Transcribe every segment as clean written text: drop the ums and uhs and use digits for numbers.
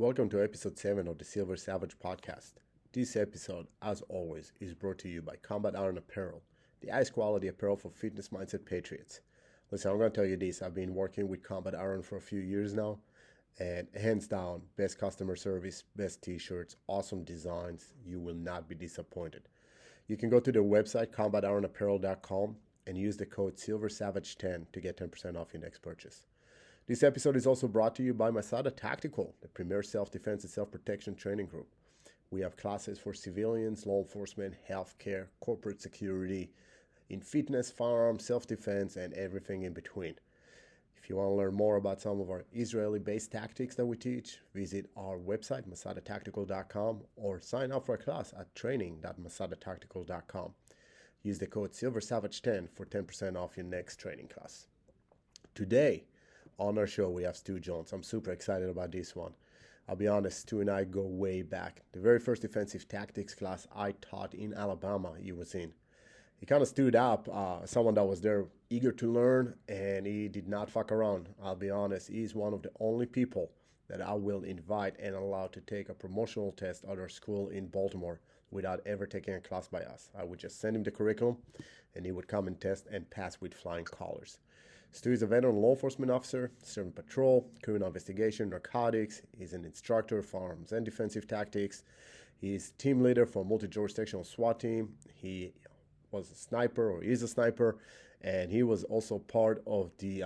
welcome to episode 7 of the Silver Savage podcast. This episode, as always, is brought to you by Combat Iron Apparel, the highest quality apparel for fitness mindset patriots. Listen, I'm going to tell you this, I've been working with Combat Iron for a few years now, and hands down, best customer service, best t-shirts, awesome designs. You will not be disappointed. You can go to their website, combatironapparel.com, and use the code SilverSavage10 to get 10% off your next purchase. This episode is also brought to you by Masada Tactical, the premier self-defense and self-protection training group. We have classes for civilians, law enforcement, healthcare, corporate security, in fitness, firearms, self-defense, and everything in between. If you want to learn more about some of our Israeli-based tactics that we teach, visit our website, masadatactical.com, or sign up for a class at training.masadatactical.com. Use the code SilverSavage10 for 10% off your next training class. Today, on our show, we have Stu Jones. I'm super excited about this one. I'll be honest, Stu and I go way back. The very first defensive tactics class I taught in Alabama, he was in. He kind of stood up, someone that was there eager to learn, and he did not fuck around. I'll be honest, he's one of the only people that I will invite and allow to take a promotional test at our school in Baltimore without ever taking a class by us. I would just send him the curriculum, and he would come and test and pass with flying colors. Stu is a veteran law enforcement officer, serving patrol, criminal investigation, narcotics. He's an instructor, firearms and defensive tactics. He's team leader for a multi-jurisdictional SWAT team. He was a sniper, or is a sniper, and he was also part of the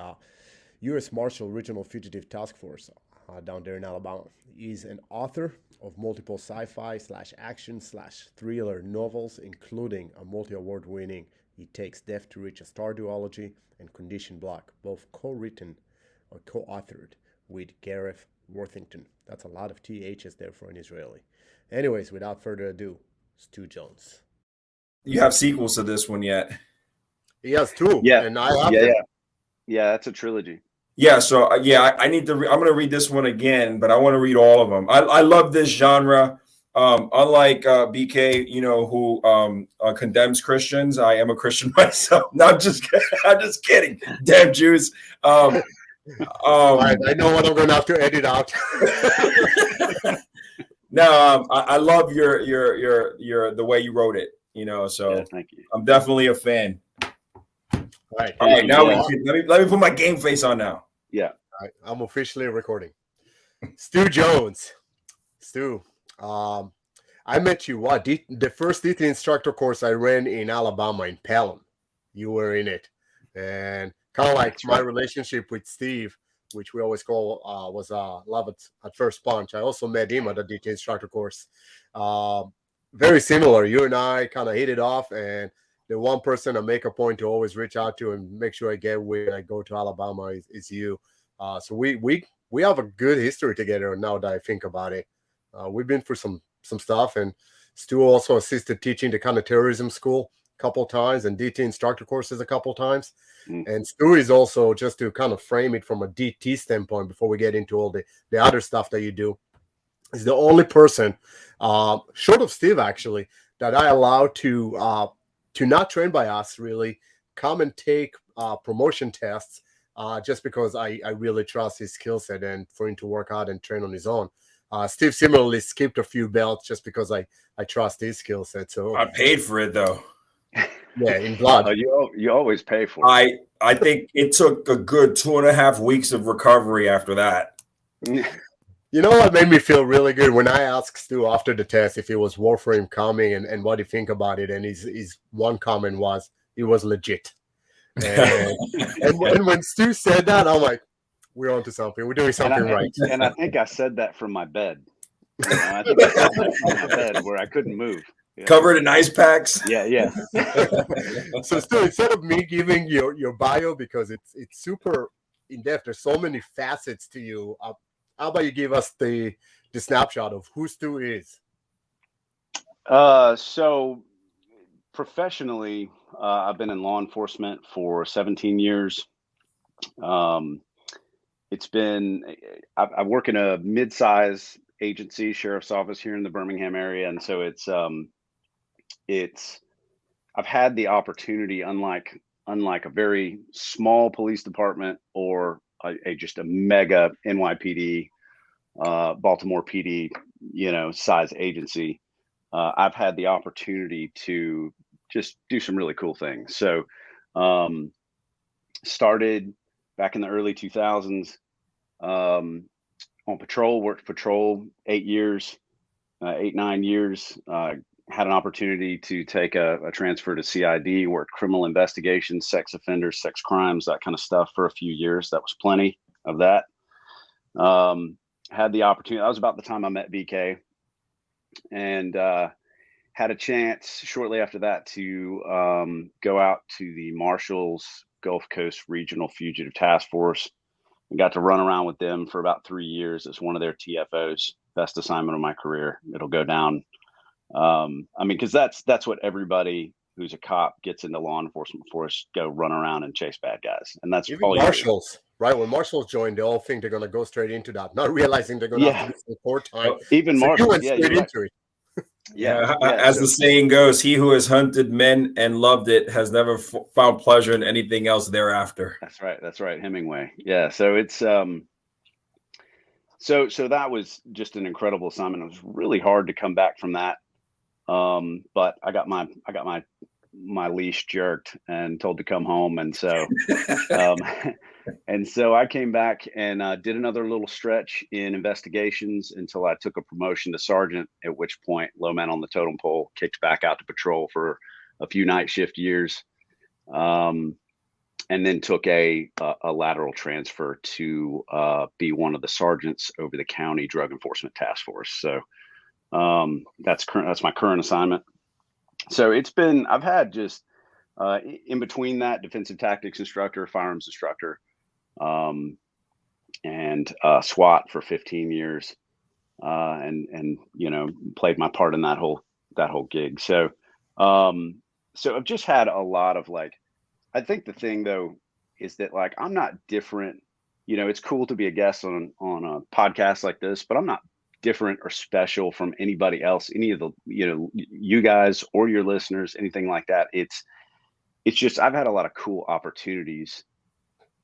U.S. Marshal Regional Fugitive Task Force down there in Alabama. He's an author of multiple sci-fi /action/thriller novels, including a multi-award winning It Takes Death to Reach a Star duology and Condition Block, both co-written or co-authored with Gareth Worthington. That's a lot of THs there for an Israeli. Anyways, without further ado, Stu Jones. You have sequels to this one yet? He has two. Yeah, and I have them. Yeah, that's a trilogy. Yeah, so I need to. I'm going to read this one again, but I want to read all of them. I love this genre. Unlike BK, who condemns Christians, I am a Christian myself. No, I'm just kidding. Damn Jews. I know what I'm going to have to edit out. No, I love your the way you wrote it. So yeah, thank you. I'm definitely a fan. All right. Now let me put my game face on now. Yeah. All right, I'm officially recording. Stu Jones. Stu. I met you the first DT instructor course I ran in Alabama in Pelham. You were in it, and kind of like my relationship with Steve, which we always call was love at first punch. I also met him at the DT instructor course. Very similar. You and I kind of hit it off, and the one person I make a point to always reach out to and make sure I get when I go to Alabama is you. So we have a good history together now that I think about it. We've been through some stuff, and Stu also assisted teaching the counterterrorism school a couple times and DT instructor courses a couple times. And Stu is also, just to kind of frame it from a DT standpoint before we get into all the other stuff that you do, is the only person, short of Steve actually, that I allow to not train by us really, come and take promotion tests just because I really trust his skill set and for him to work out and train on his own. Steve similarly skipped a few belts just because I trust his skill set. So I paid for it though. Yeah, in blood. You always pay for it. I think it took a good 2.5 weeks of recovery after that. You know what made me feel really good? When I asked Stu after the test if it was worth for him coming and what he think about it, and his one comment was, it was legit. And when Stu said that, I'm like, we're onto something. We're doing something right. And I think I said that from my bed. I think I said that from my bed where I couldn't move. Yeah. Covered in ice packs. Yeah. So Stu, instead of me giving your bio, because it's super in depth, there's so many facets to you. How about you give us the snapshot of who Stu is? So professionally, I've been in law enforcement for 17 years. It's been, I work in a mid-size agency, sheriff's office here in the Birmingham area. And so I've had the opportunity, unlike a very small police department or just a mega NYPD Baltimore PD, size agency, I've had the opportunity to just do some really cool things. So, started back in the early 2000s, on patrol, worked patrol 8 years, 9 years, had an opportunity to take a transfer to CID, worked criminal investigations, sex offenders, sex crimes, that kind of stuff for a few years. That was plenty of that. Had the opportunity, that was about the time I met BK, and had a chance shortly after that to go out to the Marshal's Gulf Coast Regional Fugitive Task Force, and got to run around with them for about 3 years as one of their TFOs. Best assignment of my career. It'll go down. Because that's what everybody who's a cop gets into law enforcement for, is go run around and chase bad guys, and that's Even all Marshals, right? When Marshals join, they all think they're going to go straight into that, not realizing they're going to have to do some court time. Even so Marshals, you went straight into it. As the saying goes, he who has hunted men and loved it has never found pleasure in anything else thereafter. That's right. Hemingway. Yeah. So it's so that was just an incredible assignment. It was really hard to come back from that. But I got my leash jerked and told to come home, and so and so I came back and did another little stretch in investigations until I took a promotion to sergeant, at which point, low man on the totem pole, kicked back out to patrol for a few night shift years, and then took a lateral transfer to be one of the sergeants over the county drug enforcement task force. So that's my current assignment. So I've had just in between that, defensive tactics instructor, firearms instructor, and SWAT for 15 years, and played my part in that whole gig. So I've just had a lot of, like, I think the thing though is that, like, I'm not different. It's cool to be a guest on a podcast like this, but I'm not different or special from anybody else, any of the, you guys or your listeners, anything like that. It's just, I've had a lot of cool opportunities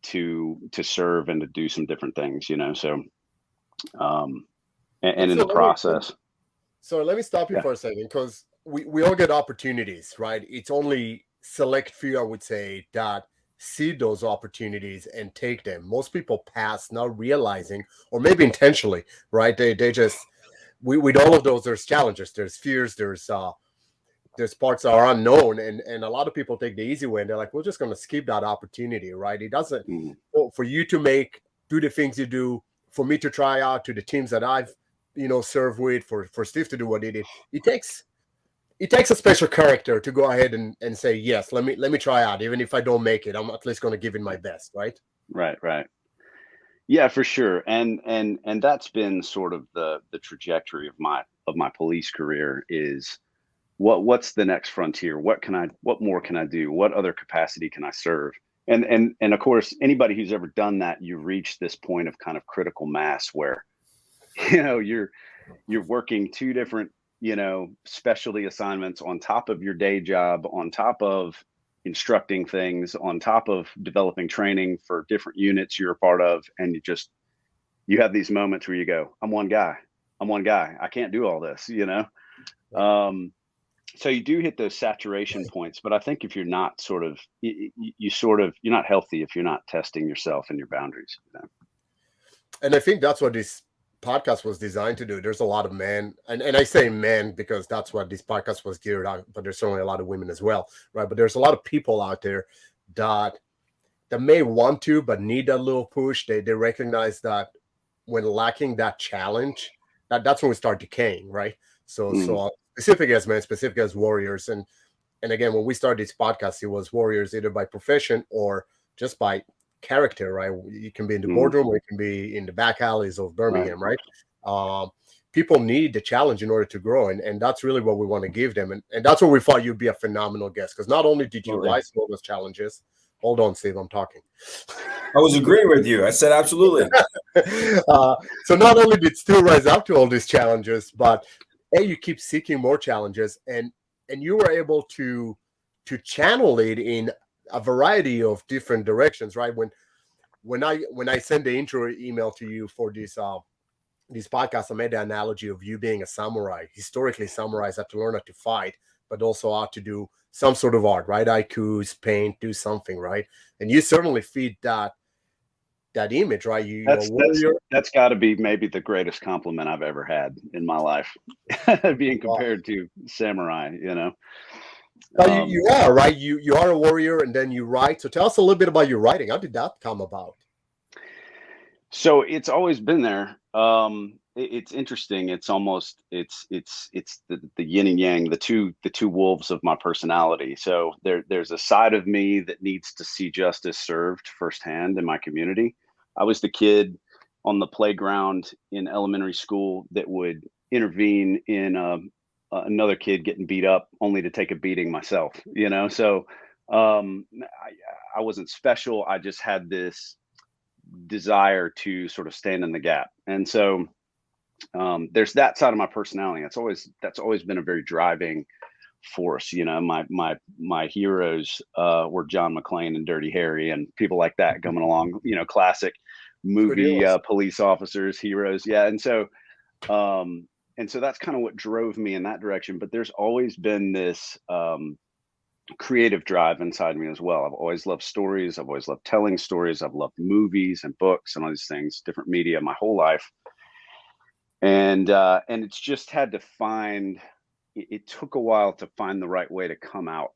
to serve and to do some different things, so and in the process. So let me stop you for a second, because we all get opportunities, right? It's only select few, I would say, that see those opportunities and take them. Most people pass, not realizing, or maybe intentionally, right? They just, with all of those, there's challenges, there's fears, there's parts that are unknown, and a lot of people take the easy way, and they're like, we're just going to skip that opportunity, right? It doesn't, for you to do the things you do, for me to try out, to the teams that I've served with, for Steve to do what he did, it takes a special character to go ahead and say, yes, let me try out. Even if I don't make it, I'm at least going to give it my best, right? Right. Yeah, for sure. And that's been sort of the trajectory of my police career, is what's the next frontier? What more can I do? What other capacity can I serve? And of course, anybody who's ever done that, you reach this point of kind of critical mass where, you're working two different, specialty assignments on top of your day job, on top of instructing things, on top of developing training for different units you're a part of. And you have these moments where you go, I'm one guy. I can't do all this, so you do hit those saturation points, but I think if you're not you're not healthy if you're not testing yourself and your boundaries. And I think that's what this podcast was designed to do. There's a lot of men, and I say men because that's what this podcast was geared on, but there's certainly a lot of women as well, right? But there's a lot of people out there that may want to, but need a little push. They recognize that when lacking that challenge, that's when we start decaying, right? So specific as men, specific as warriors, and again, when we started this podcast, it was warriors either by profession or just by character, right? You can be in the boardroom, or you can be in the back alleys of Birmingham, right? People need the challenge in order to grow, and that's really what we want to give them, and that's what we thought you'd be a phenomenal guest, because not only did you rise to all those challenges. Hold on, Steve, I'm talking. I was agreeing with you. I said absolutely. So not only did Stu rise up to all these challenges, but you keep seeking more challenges, and you were able to channel it in a variety of different directions, right? When I send the intro email to you for this this podcast, I made the analogy of you being a samurai. Historically, samurais have to learn how to fight, but also how to do some sort of art, right? Haikus, paint, do something, right? And you certainly feed that image, right? You're a warrior. That's got to be maybe the greatest compliment I've ever had in my life, being compared to samurai. You are, right. You are a warrior, and then you write. So tell us a little bit about your writing. How did that come about? So it's always been there. It's interesting. It's almost it's the yin and yang, the two wolves of my personality. So there's a side of me that needs to see justice served firsthand in my community. I was the kid on the playground in elementary school that would intervene in another kid getting beat up only to take a beating myself. So I wasn't special. I just had this desire to sort of stand in the gap. And so there's that side of my personality. That's always been a very driving force. My heroes were John McClane and Dirty Harry and people like that coming along, classic movie police officers, heroes. Yeah. And so that's kind of what drove me in that direction. But there's always been this creative drive inside me as well. I've always loved stories. I've always loved telling stories. I've loved movies and books and all these things, different media my whole life. And it's just had to find, it took a while to find the right way to come out,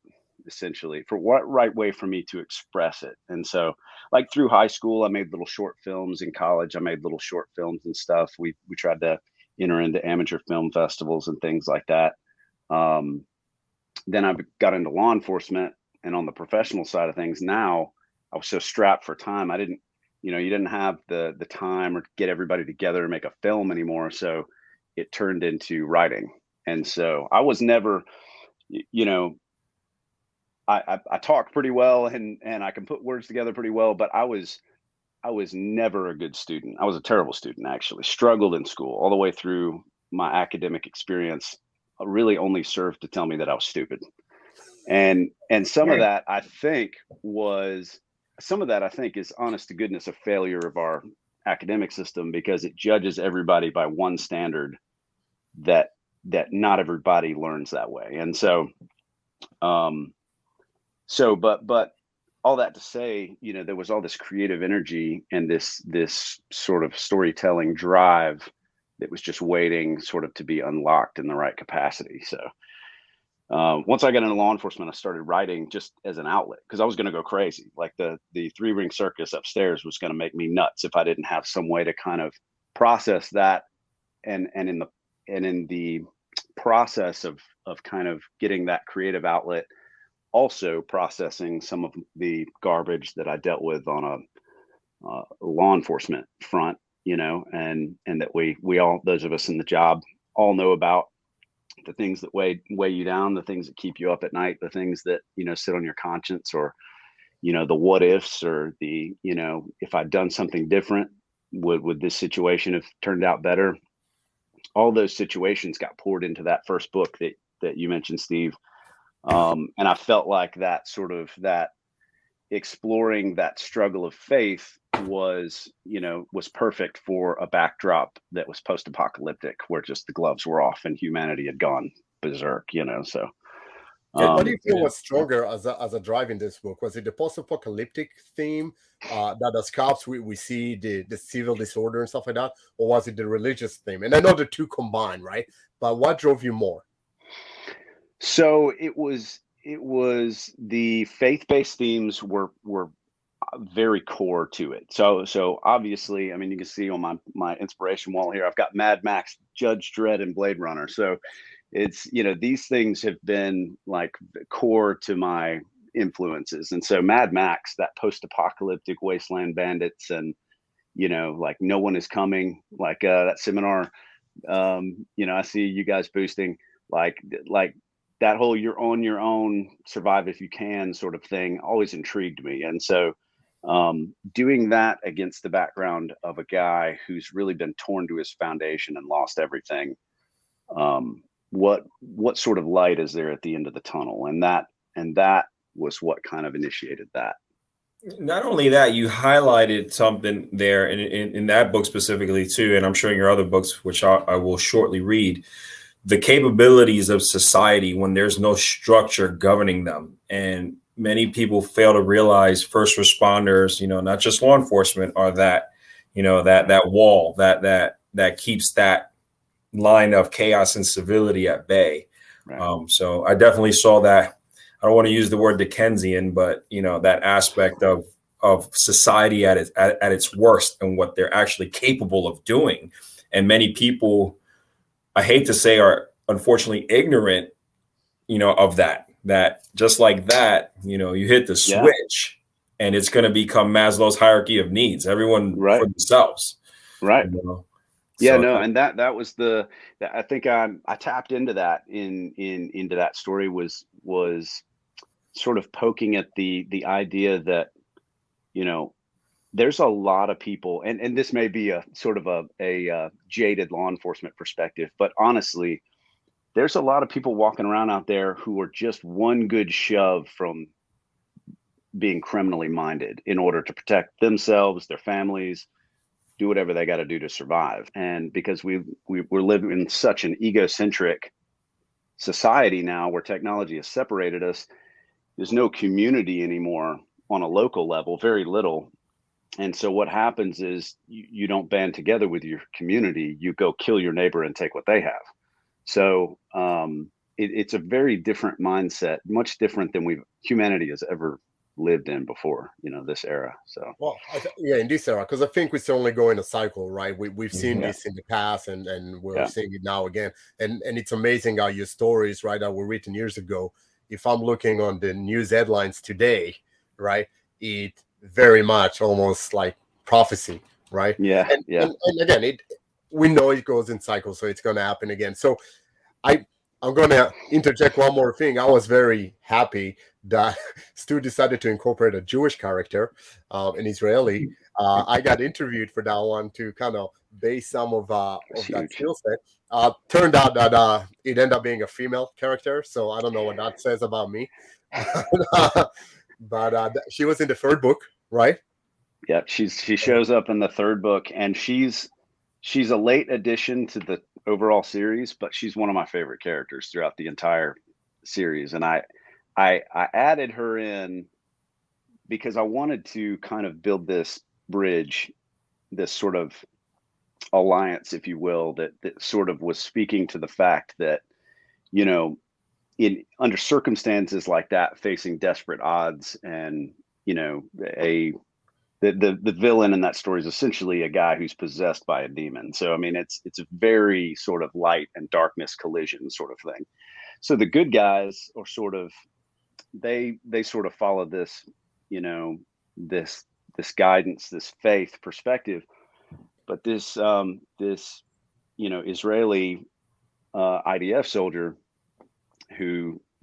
essentially, for what right way for me to express it. And so like through high school, I made little short films. In college, I made little short films and stuff. We tried to enter into amateur film festivals and things like that. Then I got into law enforcement, and on the professional side of things, now I was so strapped for time. You didn't have the time or get everybody together and make a film anymore. So it turned into writing. And so I was never, I talk pretty well and I can put words together pretty well, but I was never a good student. I was a terrible student, actually. Struggled in school all the way through my academic experience. Really only served to tell me that I was stupid. And some of that I think is honest to goodness a failure of our academic system, because it judges everybody by one standard that not everybody learns that way. And so but all that to say, there was all this creative energy and this sort of storytelling drive that was just waiting sort of to be unlocked in the right capacity. So once I got into law enforcement, I started writing just as an outlet, because I was going to go crazy. Like the 3-ring circus upstairs was going to make me nuts if I didn't have some way to kind of process that. And in the process of kind of getting that creative outlet, also processing some of the garbage that I dealt with on a law enforcement front, and that we all, those of us in the job, all know about the things that weigh you down, the things that keep you up at night, the things that, sit on your conscience, or, the what ifs, or the, if I'd done something different, would this situation have turned out better? All those situations got poured into that first book that you mentioned, Steve. And I felt like that exploring that struggle of faith was perfect for a backdrop that was post-apocalyptic, where just the gloves were off and humanity had gone berserk, so. What do you feel was stronger as a drive in this book? Was it the post-apocalyptic theme that as cops we see the civil disorder and stuff like that, or was it the religious theme? And I know the two combined, right? But what drove you more? So it was the faith-based themes were very core to it. So obviously, I mean, you can see on my inspiration wall here, I've got Mad Max, Judge Dredd, and Blade Runner. So it's, these things have been like core to my influences. And so Mad Max, that post-apocalyptic wasteland bandits, and, like No One Is Coming, like that seminar, I see you guys boosting, like that whole you're on your own, survive if you can sort of thing always intrigued me. And so doing that against the background of a guy who's really been torn to his foundation and lost everything, what sort of light is there at the end of the tunnel? And that was what kind of initiated that. Not only that, you highlighted something there in that book specifically too, and I'm sure in your other books, which I will shortly read, the capabilities of society when there's no structure governing them. And many people fail to realize first responders, not just law enforcement, are that, that wall that keeps that line of chaos and civility at bay. Right. So I definitely saw that. I don't want to use the word Dickensian, but that aspect of society at its worst and what they're actually capable of doing. And many people, I hate to say, are unfortunately ignorant, of that just like that, you hit the switch and it's going to become Maslow's hierarchy of needs, everyone for themselves. Right. Yeah, so, no. And that was I think I tapped into that into that story was sort of poking at the idea that, there's a lot of people, and this may be a sort of a jaded law enforcement perspective, but honestly, there's a lot of people walking around out there who are just one good shove from being criminally minded in order to protect themselves, their families, do whatever they got to do to survive. And because we're living in such an egocentric society now where technology has separated us, there's no community anymore on a local level, very little. And so what happens is you don't band together with your community, you go kill your neighbor and take what they have. So it's a very different mindset, much different than humanity has ever lived in before, this era. So in this era, because I think we only go in a cycle, right? We've seen this in the past, and we're seeing it now again. And it's amazing how your stories, right, that were written years ago, if I'm looking on the news headlines today, right, it very much almost like prophecy, right? And again, we know it goes in cycles, so it's going to happen again. So I'm going to interject one more thing. I was very happy that Stu decided to incorporate a Jewish character, an Israeli. I got interviewed for that one to kind of base some of that skill set. Turned out that it ended up being a female character, so I don't know what that says about me. But she was in the third book, right? Yeah, she shows up in the third book, and she's a late addition to the overall series, but she's one of my favorite characters throughout the entire series. And I added her in because I wanted to kind of build this bridge, this sort of alliance, if you will, that sort of was speaking to the fact that, under circumstances like that, facing desperate odds, and the villain in that story is essentially a guy who's possessed by a demon. So I mean, it's a very sort of light and darkness collision sort of thing. So the good guys are sort of they sort of follow this, this guidance, this faith perspective. But this Israeli IDF soldier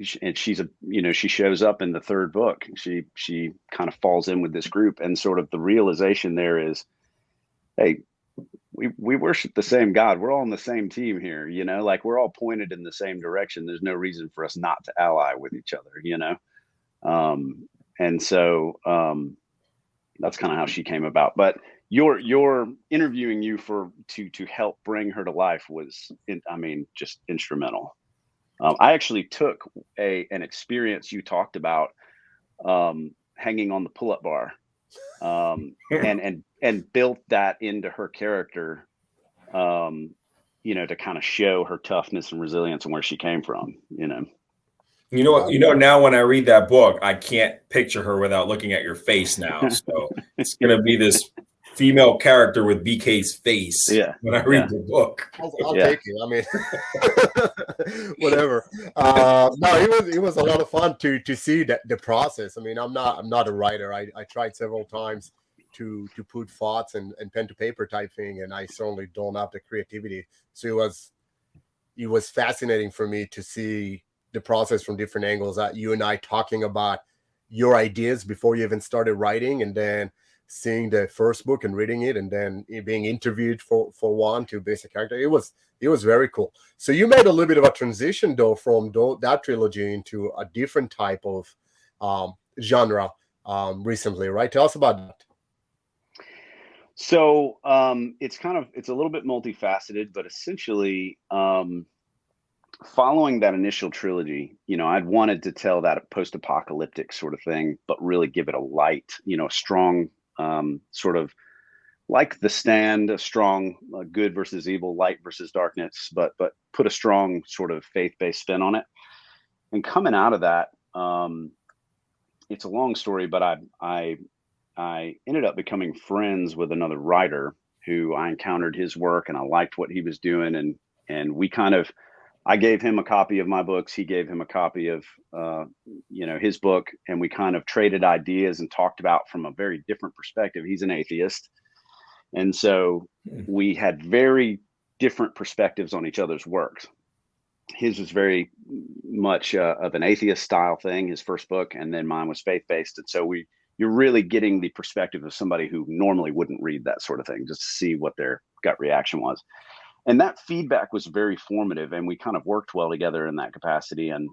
she shows up in the third book. She kind of falls in with this group, and sort of the realization there is, hey, we worship the same God. We're all on the same team here, like we're all pointed in the same direction. There's no reason for us not to ally with each other, and so that's kind of how she came about. But your interviewing you to help bring her to life was, just instrumental. I actually took an experience you talked about, hanging on the pull-up bar, and built that into her character, to kind of show her toughness and resilience and where she came from. Now when I read that book, I can't picture her without looking at your face now. So it's going to be this female character with BK's face when I read the book. I'll take it. I mean, whatever. No, it was a lot of fun to see the process. I mean, I'm not a writer. I tried several times to put thoughts and pen to paper type thing, and I certainly don't have the creativity. So it was fascinating for me to see the process from different angles. That you and I talking about your ideas before you even started writing, and then seeing the first book and reading it, and then being interviewed for one to base a character. It was very cool. So you made a little bit of a transition though from that trilogy into a different type of genre. recently, right? Tell us about that. So it's a little bit multifaceted, but essentially, following that initial trilogy, I'd wanted to tell that post-apocalyptic sort of thing, but really give it a light, a strong sort of like The Stand, a strong good versus evil, light versus darkness, but put a strong sort of faith-based spin on it. And coming out of that, it's a long story, but I ended up becoming friends with another writer who I encountered his work and I liked what he was doing. And we I gave him a copy of my books. He gave him a copy of, his book, and we kind of traded ideas and talked about from a very different perspective. He's an atheist. And so we had very different perspectives on each other's works. His was very much of an atheist style thing, his first book, and then mine was faith-based. And so you're really getting the perspective of somebody who normally wouldn't read that sort of thing, just to see what their gut reaction was. And that feedback was very formative, and we kind of worked well together in that capacity. And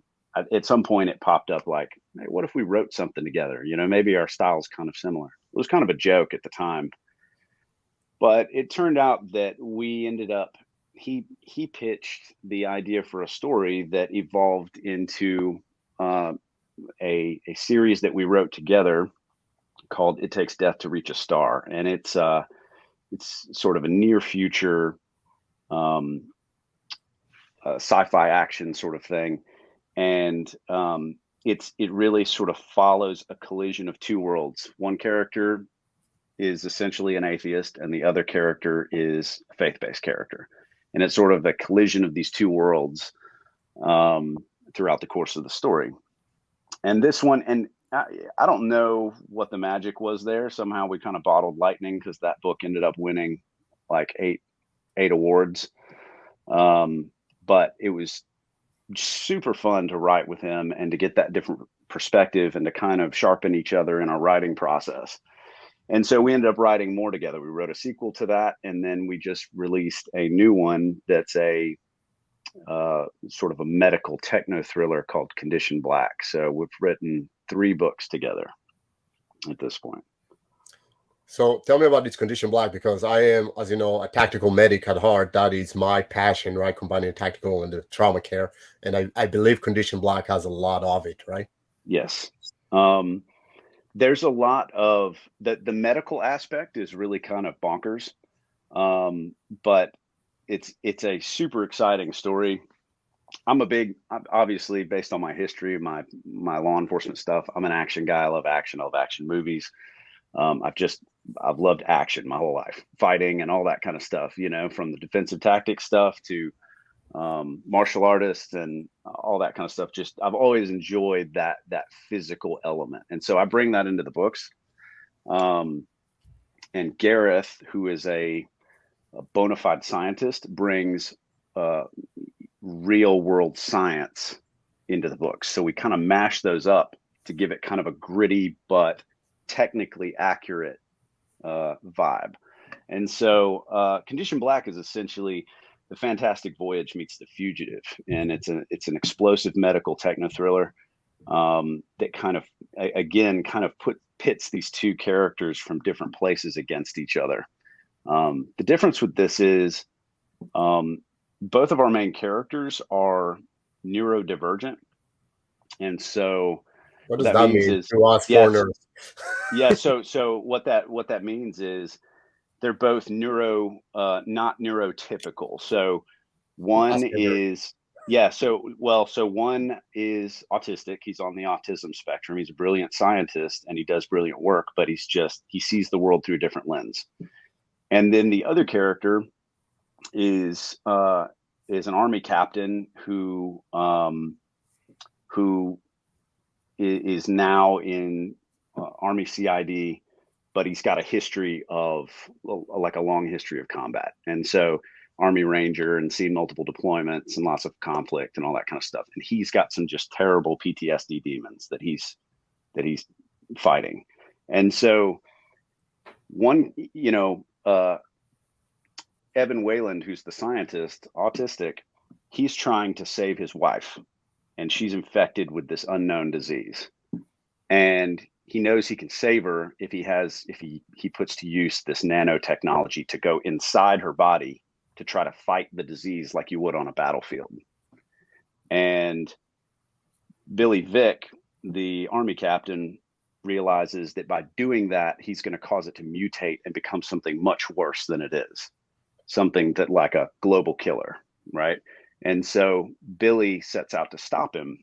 at some point it popped up like, hey, what if we wrote something together? Maybe our style's kind of similar. It was kind of a joke at the time. But it turned out that we ended up, he pitched the idea for a story that evolved into a series that we wrote together called It Takes Death to Reach a Star. And it's sort of a near future sci-fi action sort of thing. And it really sort of follows a collision of two worlds. One character is essentially an atheist and the other character is a faith-based character. And it's sort of a collision of these two worlds throughout the course of the story. And this one, and I don't know what the magic was there. Somehow we kind of bottled lightning because that book ended up winning like eight awards. But it was super fun to write with him and to get that different perspective and to kind of sharpen each other in our writing process. And so we ended up writing more together. We wrote a sequel to that, and then we just released a new one that's a sort of a medical techno thriller called Condition Black. So we've written 3 books together at this point. So tell me about this Condition Black, because I am, as you know, a tactical medic at heart. That is my passion, right? Combining tactical and the trauma care. And I believe Condition Black has a lot of it, right? Yes. There's a lot of the medical aspect is really kind of bonkers. But it's a super exciting story. Obviously based on my history, my law enforcement stuff, I'm an action guy. I love action movies. I've loved action my whole life, fighting and all that kind of stuff, from the defensive tactics stuff to martial artists and all that kind of stuff. Just I've always enjoyed that physical element, and so I bring that into the books. And Gareth, who is a bona fide scientist, brings real world science into the books. So we kind of mash those up to give it kind of a gritty but technically accurate vibe. And so Condition Black is essentially The Fantastic Voyage meets The Fugitive, and it's an explosive medical techno thriller that kind of pits these two characters from different places against each other. The difference with this is both of our main characters are neurodivergent, and so what does that mean to us foreigners? Yeah, so what that means is they're both not neurotypical. So one is one is autistic. He's on the autism spectrum. He's a brilliant scientist and he does brilliant work, but he sees the world through a different lens. And then the other character is an Army captain who is now in Army CID, but he's got a history of like a long history of combat. And so Army Ranger and seen multiple deployments and lots of conflict and all that kind of stuff. And he's got some just terrible PTSD demons that he's fighting. And so Evan Wayland, who's the scientist, autistic, he's trying to save his wife, and she's infected with this unknown disease. And he knows he can save her if he puts to use this nanotechnology to go inside her body to try to fight the disease like you would on a battlefield. And Billy Vick, the Army captain, realizes that by doing that, he's going to cause it to mutate and become something much worse than it is, something that like a global killer, right? And so Billy sets out to stop him.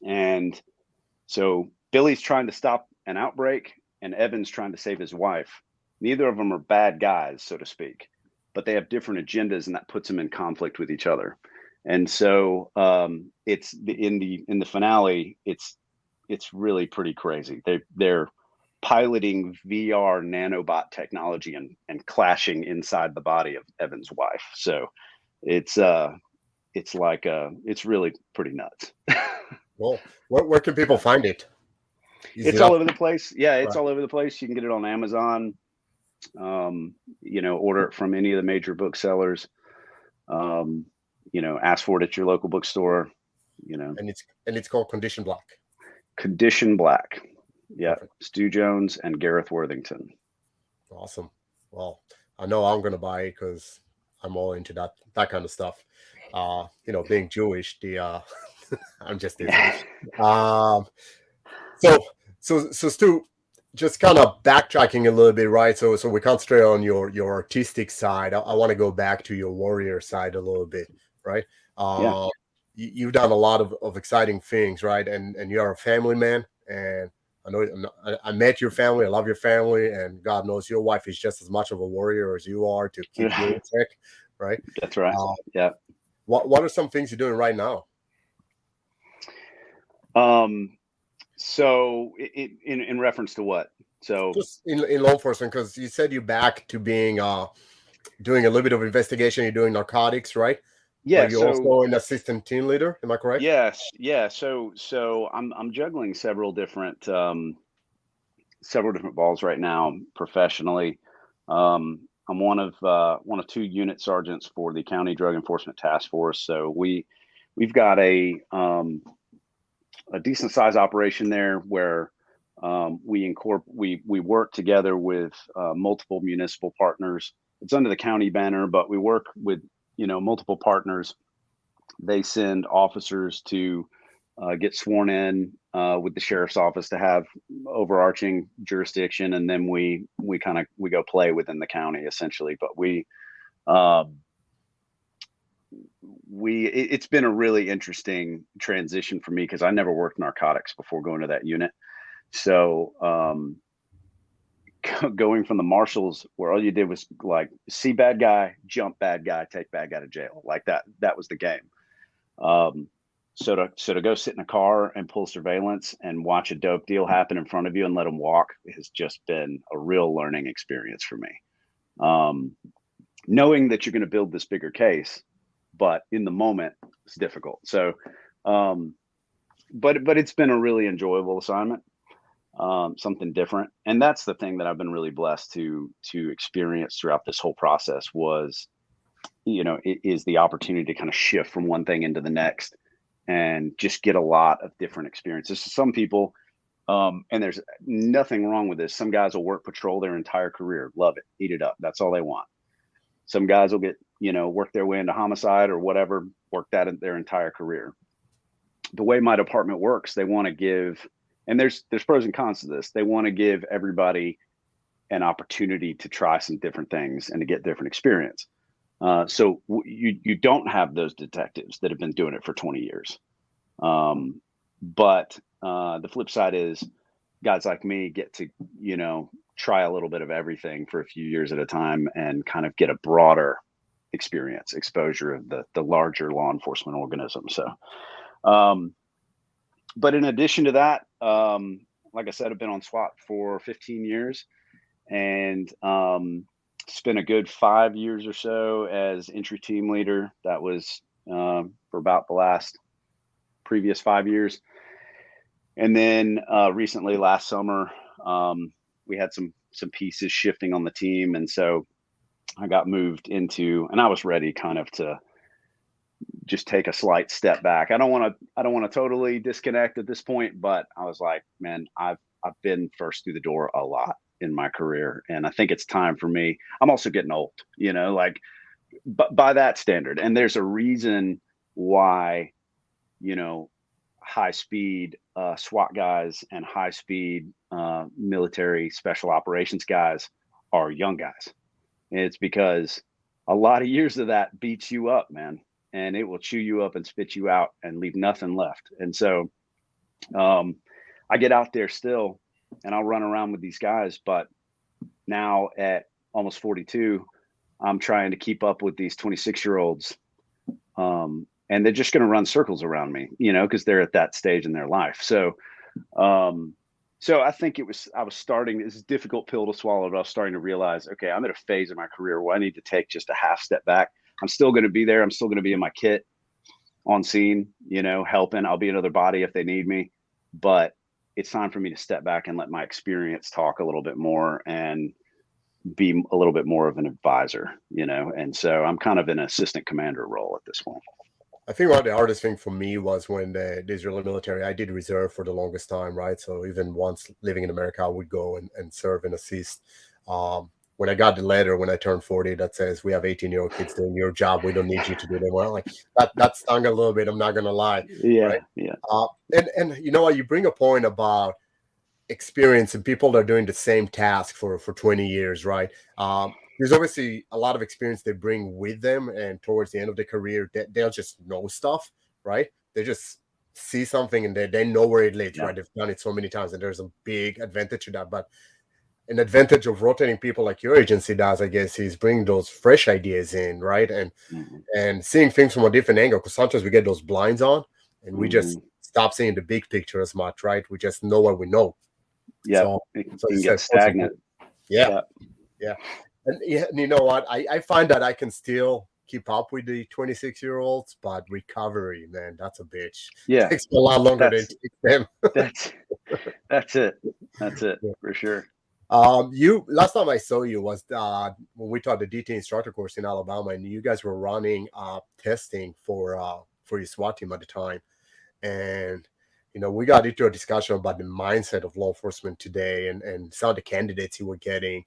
And so Billy's trying to stop an outbreak and Evan's trying to save his wife. Neither of them are bad guys, so to speak, but they have different agendas, and that puts them in conflict with each other. And so it's in the finale, it's really pretty crazy. They're piloting VR nanobot technology and clashing inside the body of Evan's wife. So it's really pretty nuts. Well, where can people find it? It's all over the place. Yeah, it's Right. all over the place. You can get it on Amazon. Order it from any of the major booksellers. Ask for it at your local bookstore. And it's called Condition Black. Condition Black. Yeah, Perfect. Stu Jones and Gareth Worthington. Awesome. Well, I know I'm gonna buy it because I'm all into that kind of stuff. Being Jewish, I'm just teasing. So Stu, just kind of backtracking a little bit, right? So we concentrate on your artistic side. I want to go back to your warrior side a little bit, right? Yeah. You've done a lot of exciting things, right? And you're a family man, and I met your family. I love your family, and God knows your wife is just as much of a warrior as you are to keep you in check, right? That's right. Yeah. What are some things you're doing right now? So in reference to what? So just in law enforcement, because you said you're back to being doing a little bit of investigation. You're doing narcotics, right? yeah. But you're also an assistant team leader. Am I correct? Yes. Yeah. So I'm juggling several different balls right now professionally. I'm one of two unit sergeants for the County Drug Enforcement Task Force. So we've got a decent size operation there where we work together with multiple municipal partners. It's under the county banner, but we work with multiple partners. They send officers to get sworn in with the sheriff's office to have overarching jurisdiction, and then we go play within the county essentially. But it's been a really interesting transition for me because I never worked narcotics before going to that unit. So going from the Marshals, where all you did was like see bad guy, jump bad guy, take bad guy to jail, like that was the game. So to go sit in a car and pull surveillance and watch a dope deal happen in front of you and let them walk has just been a real learning experience for me. Knowing that you're going to build this bigger case, but in the moment it's difficult. So, but it's been a really enjoyable assignment, something different. And that's the thing that I've been really blessed to experience throughout this whole process was, it is the opportunity to kind of shift from one thing into the next and just get a lot of different experiences. So some people, and there's nothing wrong with this. Some guys will work patrol their entire career, love it, eat it up. That's all they want. Some guys will get, work their way into homicide or whatever, work that in their entire career. The way my department works, they want to give, and there's pros and cons to this. They want to give everybody an opportunity to try some different things and to get different experience. So you don't have those detectives that have been doing it for 20 years. But the flip side is guys like me get to, try a little bit of everything for a few years at a time and kind of get a broader exposure of the larger law enforcement organism. So, but in addition to that, like I said, I've been on SWAT for 15 years and spent a good 5 years or so as entry team leader. That was for about the previous 5 years. And then recently last summer, we had some pieces shifting on the team. And so I got moved into, and I was ready kind of to just take a slight step back. I don't want to totally disconnect at this point, but I was like, man, I've I've been first through the door a lot in my career, and I think it's time for me. I'm also getting old, like, but by that standard, and there's a reason why, high speed SWAT guys and high speed military special operations guys are young guys. It's because a lot of years of that beats you up, man, and it will chew you up and spit you out and leave nothing left. And so I get out there still and I'll run around with these guys, but now at almost 42, I'm trying to keep up with these 26-year-olds. And they're just going to run circles around me, because they're at that stage in their life. So, I think I was starting, this is a difficult pill to swallow, but I was starting to realize, okay, I'm at a phase in my career where I need to take just a half step back. I'm still going to be there. I'm still going to be in my kit on scene, helping. I'll be another body if they need me, but it's time for me to step back and let my experience talk a little bit more and be a little bit more of an advisor, and so I'm kind of an assistant commander role at this point. I think one of the hardest thing for me was when the Israeli military, I did reserve for the longest time, right? So even once living in America, I would go and serve and assist. When I got the letter when I turned 40 that says we have 18-year-old kids doing your job, we don't need you to do them. Well, like that stung a little bit. I'm not gonna lie. Yeah, right? yeah. And you know what? You bring a point about experience and people that are doing the same task for 20 years, right? There's obviously a lot of experience they bring with them, and towards the end of their career, they'll just know stuff, right? They just see something and they know where it leads, right? They've done it so many times, and there's a big advantage to that. But an advantage of rotating people like your agency does, I guess, is bring those fresh ideas in, right? And seeing things from a different angle, because sometimes we get those blinds on and we just stop seeing the big picture as much, right? We just know what we know. Yeah, so you get stagnant. Yeah. And you know what? I find that I can still keep up with the 26-year-olds, but recovery, man, that's a bitch. Yeah, it takes a lot longer than it takes them. That's it for sure. Last time I saw you was when we taught the DT instructor course in Alabama, and you guys were running testing for your SWAT team at the time, and we got into a discussion about the mindset of law enforcement today, and some of the candidates you were getting.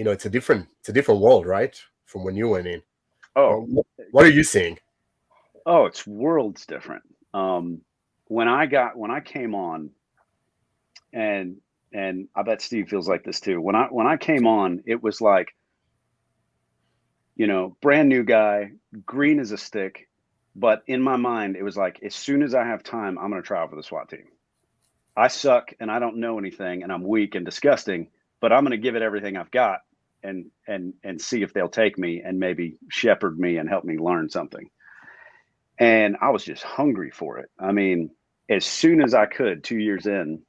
It's a different world, right, from when you went in. Oh, what are you seeing? Oh, it's worlds different. When I came on, and I bet Steve feels like this too. When I came on, it was like, brand new guy, green as a stick. But in my mind, it was like, as soon as I have time, I'm going to try out for the SWAT team. I suck and I don't know anything and I'm weak and disgusting, but I'm going to give it everything I've got and see if they'll take me and maybe shepherd me and help me learn something. And I was just hungry for it. I mean, as soon as I could, 2 years in,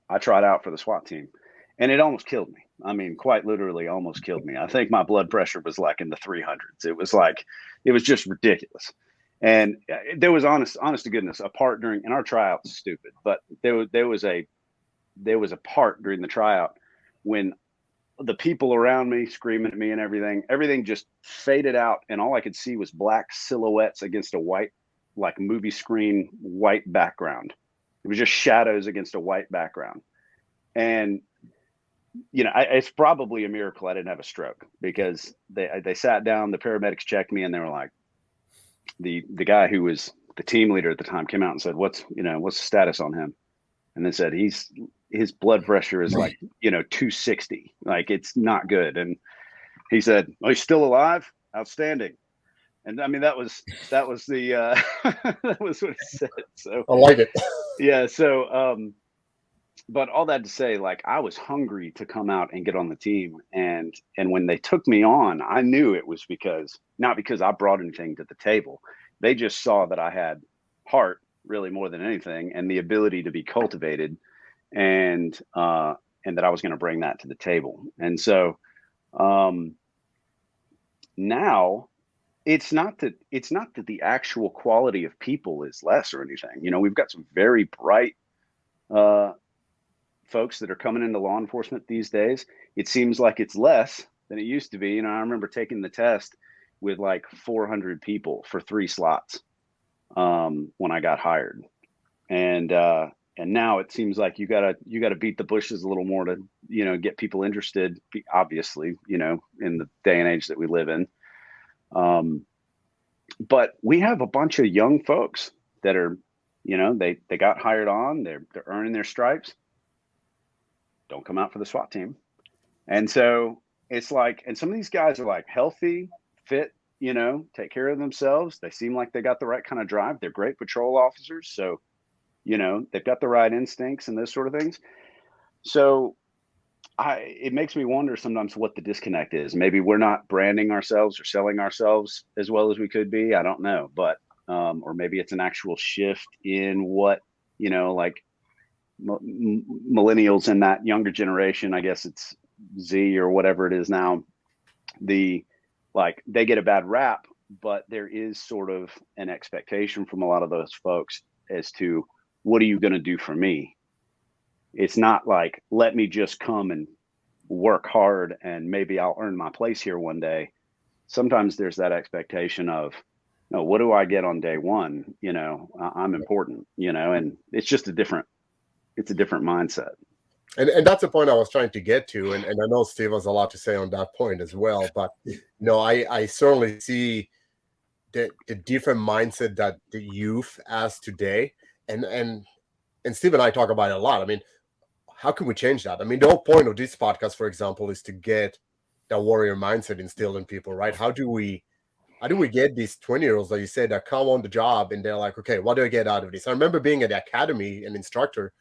I tried out for the SWAT team, and it almost killed me. I mean, quite literally almost killed me. I think my blood pressure was like in the 300s. It was just ridiculous. And there was honest to goodness, a part during, and our tryout's stupid, but there was a part during the tryout when the people around me screaming at me and everything just faded out. And all I could see was black silhouettes against a white, like movie screen, white background. It was just shadows against a white background. And, it's probably a miracle I didn't have a stroke, because they sat down, the paramedics checked me, and they were like, the guy who was the team leader at the time came out and said, what's the status on him? And they said, his blood pressure is like, 260. Like, it's not good. And he said, oh, he's still alive? Outstanding. And I mean, that was the, that was what he said. So I like it. Yeah. So, but all that to say, like, I was hungry to come out and get on the team. And when they took me on, I knew it was not because I brought anything to the table. They just saw that I had heart, really, more than anything, and the ability to be cultivated, and that I was going to bring that to the table. And so now it's not that the actual quality of people is less or anything. We've got some very bright folks that are coming into law enforcement these days. It seems like it's less than it used to be. I remember taking the test with like 400 people for 3 slots when I got hired. And And now it seems like you gotta beat the bushes a little more to, get people interested, obviously, in the day and age that we live in. But we have a bunch of young folks that are, they got hired on, they're earning their stripes, don't come out for the SWAT team. And so it's like, and some of these guys are like healthy, fit, take care of themselves. They seem like they got the right kind of drive. They're great patrol officers. So, they've got the right instincts and those sort of things. So it makes me wonder sometimes what the disconnect is. Maybe we're not branding ourselves or selling ourselves as well as we could be. I don't know, but, or maybe it's an actual shift in what, like millennials and that younger generation, I guess it's Z or whatever it is now, they get a bad rap, but there is sort of an expectation from a lot of those folks as to, what are you going to do for me? It's not like, let me just come and work hard and maybe I'll earn my place here one day. Sometimes there's that expectation of, no, what do I get on day one? I'm important, and it's just a different mindset. And that's the point I was trying to get to. And I know Steve has a lot to say on that point as well. But, I certainly see the different mindset that the youth has today. And Steve and I talk about it a lot. I mean, how can we change that? I mean, the whole point of this podcast, for example, is to get that warrior mindset instilled in people, right? How do we get these 20-year-olds that you say that come on the job and they're like, okay, what do I get out of this? I remember being at the academy, an instructor,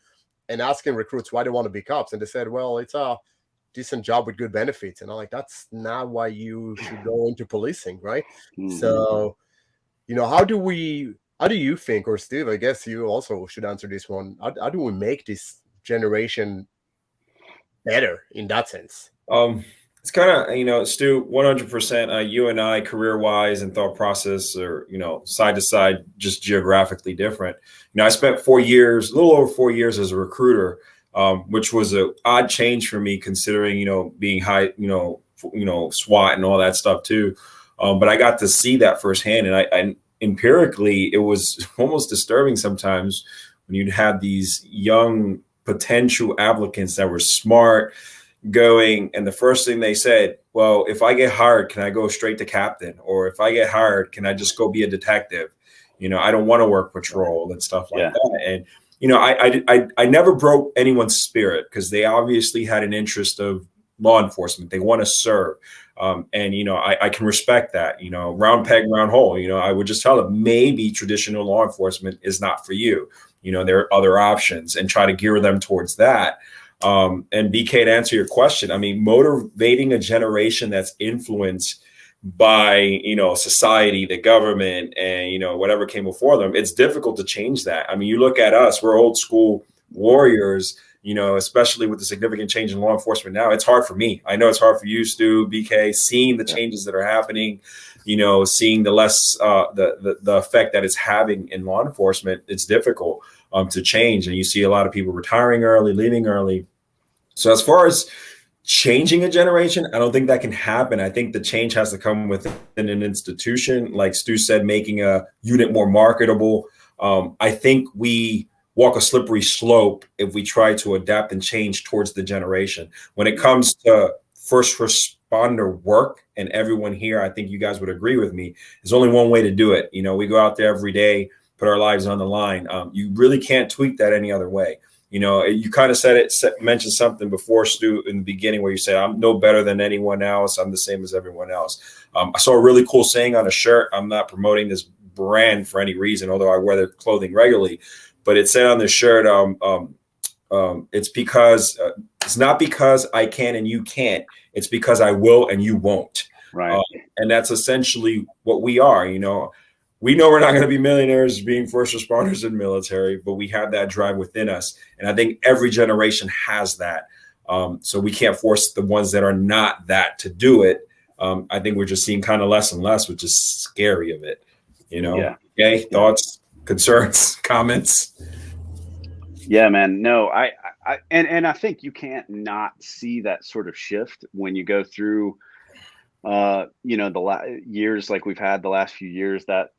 and asking recruits why they want to be cops. And they said, well, it's a decent job with good benefits. And I'm like, that's not why you should go into policing, right? Mm-hmm. So, how do you think, or Steve, I guess you also should answer this one. How do we make this generation better in that sense? It's kind of, Stu, 100%, you and I career-wise and thought process are, side to side, just geographically different. I spent 4 years, a little over 4 years as a recruiter, which was an odd change for me considering, being high, SWAT and all that stuff too. But I got to see that firsthand. And I empirically, it was almost disturbing sometimes when you'd have these young potential applicants that were smart, going, and the first thing they said, well, if I get hired, can I go straight to captain? Or if I get hired, can I just go be a detective? I don't want to work patrol and stuff like that. And, I never broke anyone's spirit because they obviously had an interest of law enforcement. They want to serve. And, I can respect that, round peg, round hole. I would just tell them maybe traditional law enforcement is not for you. There are other options and try to gear them towards that. And BK, to answer your question, I mean, motivating a generation that's influenced by, society, the government, and, whatever came before them, it's difficult to change that. I mean, you look at us, we're old school warriors, especially with the significant change in law enforcement now. It's hard for me. I know it's hard for you, Stu, BK, seeing the changes that are happening, seeing the less, the effect that it's having in law enforcement. It's difficult to change. And you see a lot of people retiring early, leaving early. So as far as changing a generation, I don't think that can happen. I think the change has to come within an institution, like Stu said, making a unit more marketable. I think we walk a slippery slope if we try to adapt and change towards the generation. When it comes to first responder work, and everyone here, I think you guys would agree with me, there's only one way to do it. We go out there every day, put our lives on the line. You really can't tweak that any other way. You kind of mentioned something before, Stu, in the beginning where you say, I'm no better than anyone else. I'm the same as everyone else. I saw a really cool saying on a shirt. I'm not promoting this brand for any reason, although I wear their clothing regularly. But it said on the shirt, it's because it's not because I can and you can't. It's because I will and you won't. Right. And that's essentially what we are. We know we're not going to be millionaires being first responders in the military, but we have that drive within us. And I think every generation has that. So we can't force the ones that are not that to do it. I think we're just seeing kind of less and less, which is scary of it. Yeah. Okay. Thoughts, concerns, comments? Yeah, man. No, I I think you can't not see that sort of shift when you go through the years like we've had the last few years, that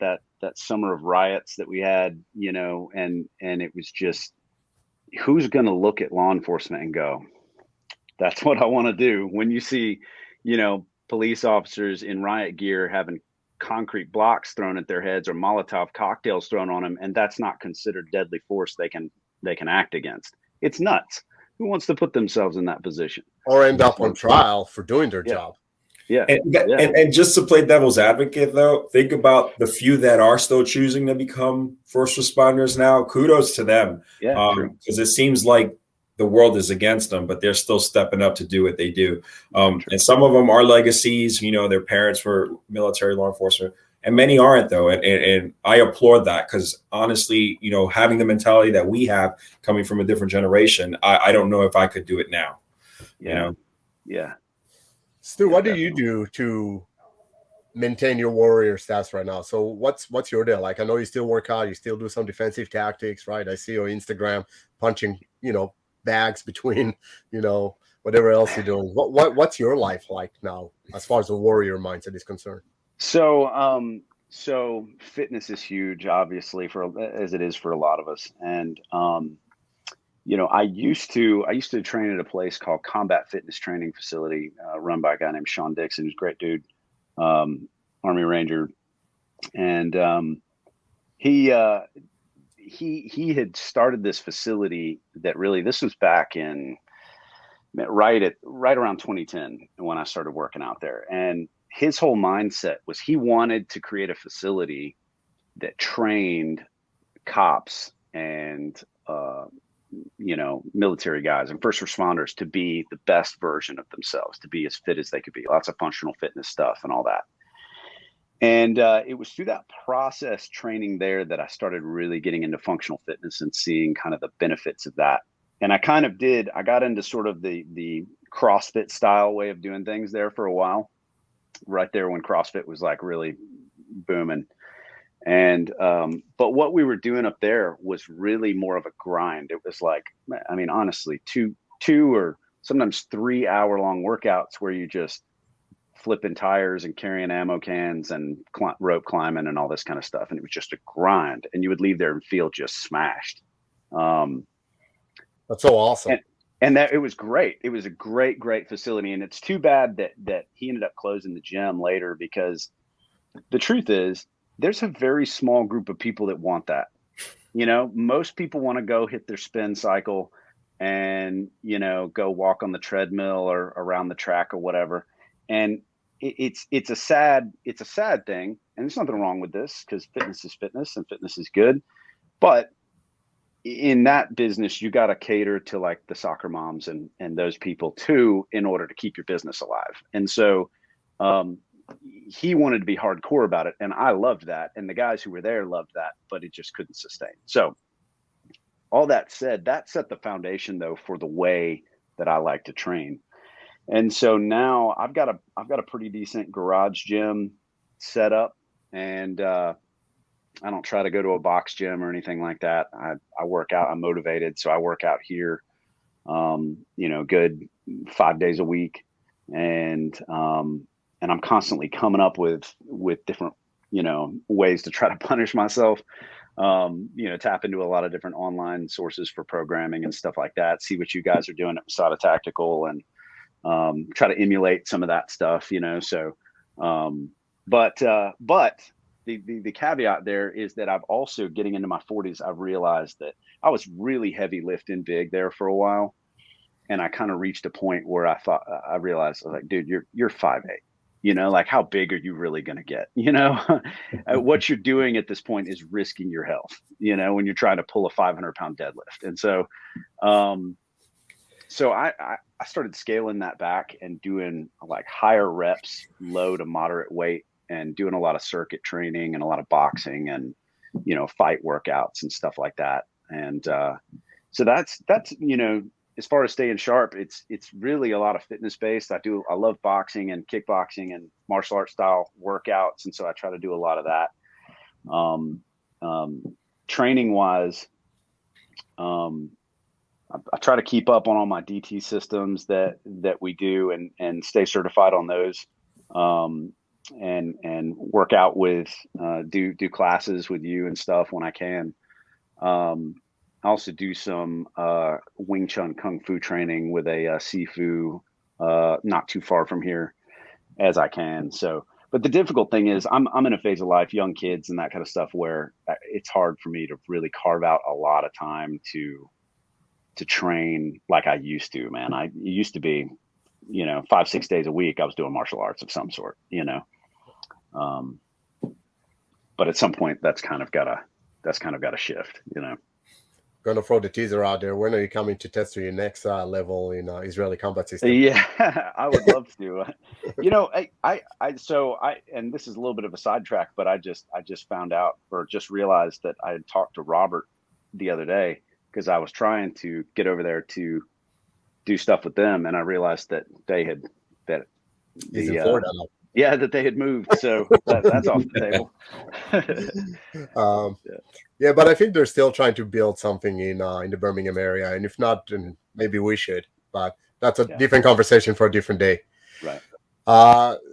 summer of riots that we had, and it was just who's going to look at law enforcement and go, that's what I want to do? When you see, police officers in riot gear having concrete blocks thrown at their heads or Molotov cocktails thrown on them, and that's not considered deadly force they can act against. It's nuts. Who wants to put themselves in that position? Or end up on trial for doing their Yeah. job. Yeah. And just to play devil's advocate, though, think about the few that are still choosing to become first responders now. Kudos to them. Yeah. Because it seems like the world is against them, but they're still stepping up to do what they do. And some of them are legacies. Their parents were military law enforcement, and many aren't, though. And I applaud that, because honestly, having the mentality that we have coming from a different generation, I don't know if I could do it now. Yeah. Yeah. Stu, what do you do to maintain your warrior status right now? So what's your deal? Like, I know you still work out, you still do some defensive tactics, right? I see your Instagram punching, bags between, whatever else you're doing. What's your life like now as far as the warrior mindset is concerned? So fitness is huge, obviously, as it is for a lot of us. And I used to train at a place called Combat Fitness Training Facility, run by a guy named Sean Dixon, who's a great dude, Army Ranger, and he had started this facility that really, this was back in right around 2010 when I started working out there, and his whole mindset was he wanted to create a facility that trained cops and military guys and first responders to be the best version of themselves, to be as fit as they could be. Lots of functional fitness stuff and all that. And it was through that process training there that I started really getting into functional fitness and seeing kind of the benefits of that. And I got into sort of the CrossFit style way of doing things there for a while, right there when CrossFit was like really booming. And but what we were doing up there was really more of a grind. It was like, I mean, honestly, two or sometimes 3 hour long workouts where you just flipping tires and carrying ammo cans and rope climbing and all this kind of stuff. And it was just a grind, and you would leave there and feel just smashed. That's so awesome. And that it was great. It was a great facility. And it's too bad that he ended up closing the gym later, because the truth is, there's a very small group of people that want that. Most people want to go hit their spin cycle and, go walk on the treadmill or around the track or whatever. And it's a sad thing. And there's nothing wrong with this, because fitness is fitness and fitness is good. But in that business, you got to cater to like the soccer moms and those people too, in order to keep your business alive. And so, he wanted to be hardcore about it, and I loved that, and the guys who were there loved that, but it just couldn't sustain. So all that said, that set the foundation though for the way that I like to train. And so now I've got a pretty decent garage gym set up, and I don't try to go to a box gym or anything like that. I work out. I'm motivated, so I work out here, good 5 days a week, and I'm constantly coming up with different, ways to try to punish myself. Tap into a lot of different online sources for programming and stuff like that. See what you guys are doing at Masada Tactical, and try to emulate some of that stuff. So, but the caveat there is that I've also, getting into my 40s, I've realized that I was really heavy lifting big there for a while, and I kind of reached a point where I realized, I was like, dude, you're 5'8". Like, how big are you really going to get? What you're doing at this point is risking your health, when you're trying to pull a 500-pound deadlift. And so, I started scaling that back and doing like higher reps, low to moderate weight, and doing a lot of circuit training and a lot of boxing and, fight workouts and stuff like that. And so that's as far as staying sharp, it's really a lot of fitness based. I love boxing and kickboxing and martial arts style workouts. And so I try to do a lot of that. Training wise, I try to keep up on all my DT systems that we do and stay certified on those. And work out with, do classes with you and stuff when I can. also do some Wing Chun Kung Fu training with a Sifu not too far from here as I can. So, but the difficult thing is I'm in a phase of life, young kids and that kind of stuff, where it's hard for me to really carve out a lot of time to train like I used to, man. I used to be, 5-6 days a week I was doing martial arts of some sort, but at some point that's kind of got to shift. Gonna throw the teaser out there. When are you coming to test your next level in Israeli combat system? Yeah, I would love to. And this is a little bit of a sidetrack, but I just found out, or just realized, that I had talked to Robert the other day, because I was trying to get over there to do stuff with them, and I realized that He's in Florida now. Yeah, that they had moved, so that's off the table. Yeah, but I think they're still trying to build something in the Birmingham area, and if not, then maybe we should. But that's a different conversation for a different day. Right.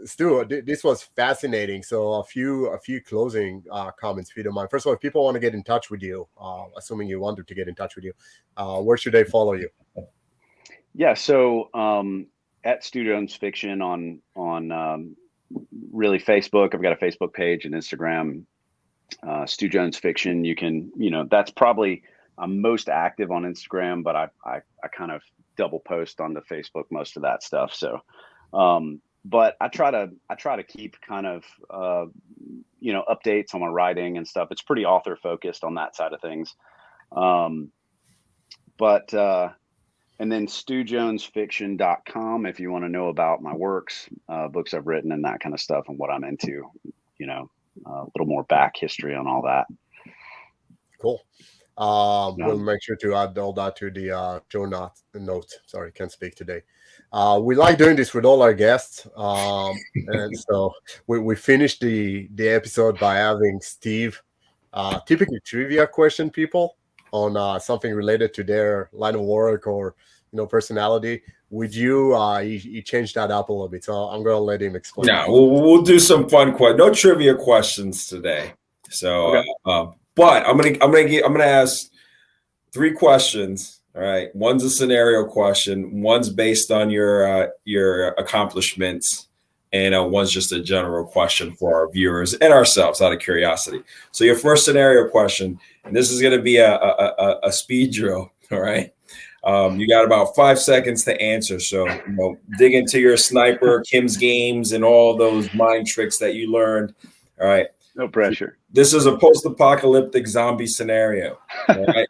Stu, this was fascinating. So a few closing comments, if you don't mind. First of all, if people want to get in touch with you, assuming you wanted to get in touch with you, where should they follow you? Yeah, so at Stu Jones Fiction on really Facebook. I've got a Facebook page and Instagram. Stu Jones Fiction. You can, that's probably, I'm most active on Instagram, but I kind of double post onto Facebook most of that stuff. So, but I try to keep kind of updates on my writing and stuff. It's pretty author focused on that side of things. And then StuJonesFiction.com if you want to know about my works, books I've written and that kind of stuff, and what I'm into, a little more back history on all that. Cool. We'll make sure to add all that to the show notes. Sorry, can't speak today. We like doing this with all our guests. And so we finished the episode by having Steve typically trivia question people on something related to their line of work or personality. Would you change that up a little bit? So I'm going to let him explain. Yeah, we'll do some fun questions. No trivia questions today. So, okay. But I'm gonna ask 3 questions. All right, one's a scenario question, one's based on your accomplishments, and one's just a general question for our viewers and ourselves out of curiosity. So your first scenario question, and this is going to be a speed drill. All right. You got about 5 seconds to answer. So, dig into your sniper, Kim's games, and all those mind tricks that you learned. All right. No pressure. This is a post-apocalyptic zombie scenario. All right.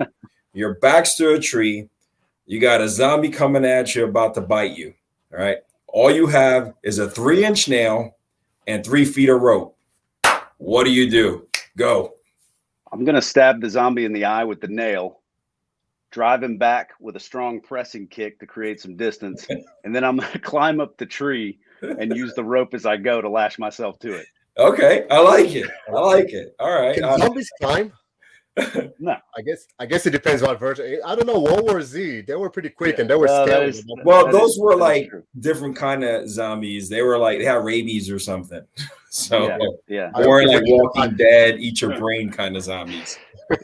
Your back's to a tree. You got a zombie coming at you about to bite you. All right. All you have is a 3-inch nail and 3 feet of rope. What do you do? Go. I'm going to stab the zombie in the eye with the nail, drive him back with a strong pressing kick to create some distance, and then I'm going to climb up the tree and use the rope as I go to lash myself to it. Okay, I like it. All right. Can zombies climb? No. I guess it depends on version. I don't know. World War Z, they were pretty quick and they were scary. Those were like different kind of zombies. They were like, they had rabies or something. So yeah. They weren't like Walking Dead, eat your brain kind of zombies.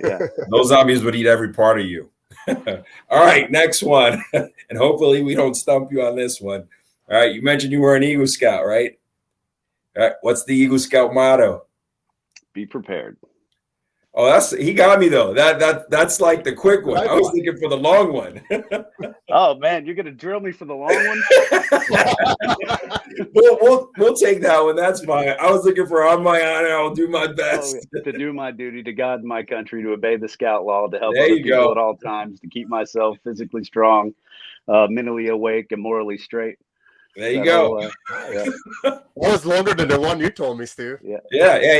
Yeah. Those zombies would eat every part of you. All right, next one. And hopefully we don't stump you on this one. All right, you mentioned you were an Eagle Scout, right? All right, what's the Eagle Scout motto? Be prepared. Oh, he got me though. That's like the quick one. I was thinking for the long one. Oh man, you're gonna drill me for the long one? we'll take that one. That's fine. I was looking for on my honor. I'll do my best to do my duty to God and my country, to obey the scout law, to help there other you people go. at all times, to keep myself physically strong, mentally awake, and morally straight. There you go. That was longer than the one you told me, Stu. Yeah.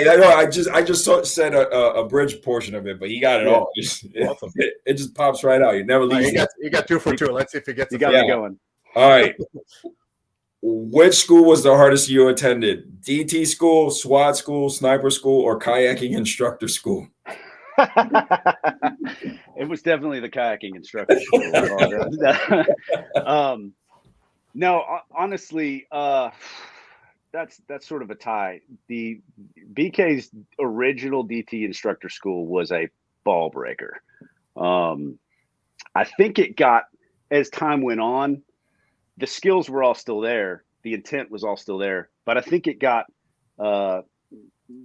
No, I just said a bridge portion of it, but he got it all. Awesome. It just pops right out. You never leave. You got 2 for 2. Let's see if he gets. You got me going. All right. Which school was the hardest you attended? DT school, SWAT school, sniper school, or kayaking instructor school? It was definitely the kayaking instructor school. No, honestly, that's sort of a tie. The BK's original DT instructor school was a ball breaker. I think it got, as time went on, the skills were all still there. The intent was all still there, but I think it got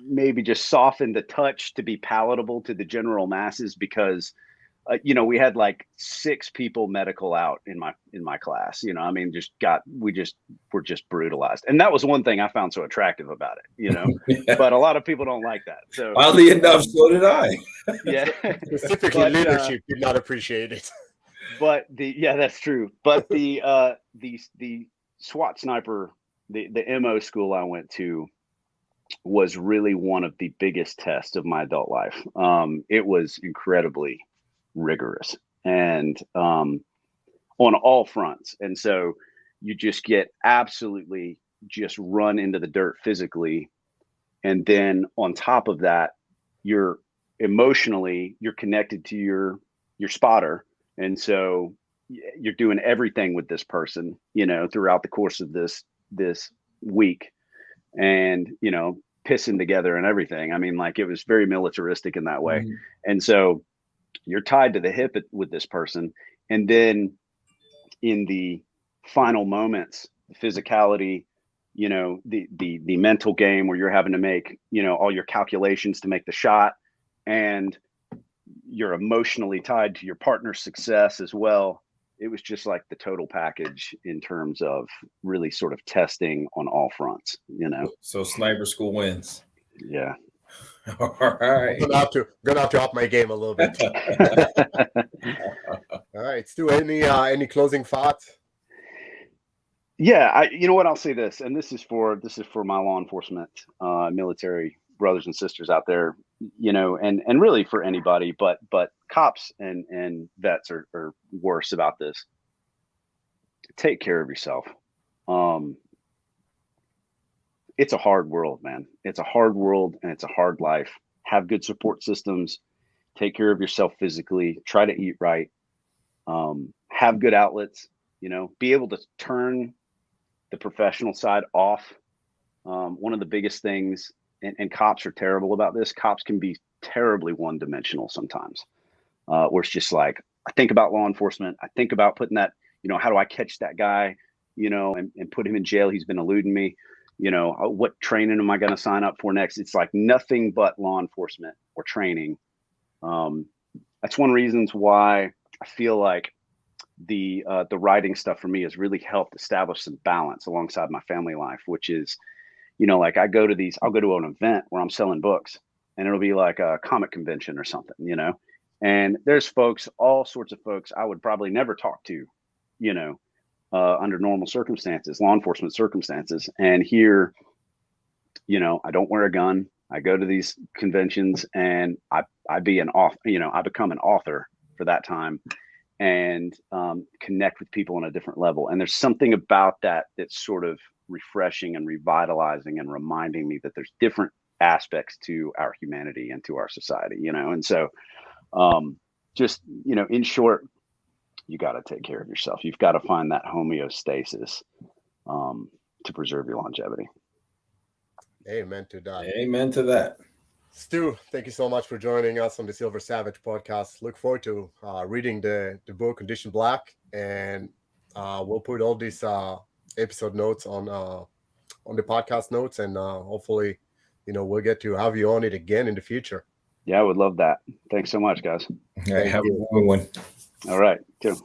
maybe just softened the touch to be palatable to the general masses because, we had like 6 people medical out in my class. I mean, we were just brutalized, and that was one thing I found so attractive about it. Yeah. But a lot of people don't like that. So oddly enough, so did I. Yeah, specifically leadership did not appreciate it. But that's true. But the SWAT sniper, the MO school I went to was really one of the biggest tests of my adult life. It was incredibly rigorous and on all fronts. And so you just get absolutely just run into the dirt physically. And then on top of that, you're connected to your spotter. And so you're doing everything with this person, throughout the course of this week, and, pissing together and everything. I mean, like, it was very militaristic in that way. Mm-hmm. And so you're tied to the hip with this person. And then in the final moments, the physicality, the mental game where you're having to make, all your calculations to make the shot, and you're emotionally tied to your partner's success as well. It was just like the total package in terms of really sort of testing on all fronts, So sniper school wins. Yeah. All right. I'm gonna have to up my game a little bit. All right, Stu, any closing thoughts? Yeah, you know what, I'll say this, and this is for my law enforcement, military brothers and sisters out there, and really for anybody, but cops and vets are worse about this. Take care of yourself. It's a hard world, man. It's a hard world, and it's a hard life. Have good support systems. Take care of yourself physically. Try to eat right. Have good outlets. Be able to turn the professional side off. One of the biggest things, and cops are terrible about this. Cops can be terribly one-dimensional sometimes, where it's just like, I think about law enforcement. I think about putting that, how do I catch that guy, and put him in jail? He's been eluding me. What training am I going to sign up for next? It's like nothing but law enforcement or training. That's one of the reasons why I feel like the writing stuff for me has really helped establish some balance alongside my family life, which is, like I'll go to an event where I'm selling books, and it'll be like a comic convention or something, and there's all sorts of folks I would probably never talk to, under normal circumstances, law enforcement circumstances. And here, I don't wear a gun. I go to these conventions, and I become an author for that time, and connect with people on a different level. And there's something about that that's sort of refreshing and revitalizing and reminding me that there's different aspects to our humanity and to our society, and so just, in short, you got to take care of yourself. You've got to find that homeostasis to preserve your longevity. Amen to that. Amen to that. Stu, thank you so much for joining us on the Silver Savage podcast. Look forward to reading the book Condition Black, and we'll put all these episode notes on the podcast notes, and hopefully, we'll get to have you on it again in the future. Yeah, I would love that. Thanks so much, guys. All right, have a good one. All right, too.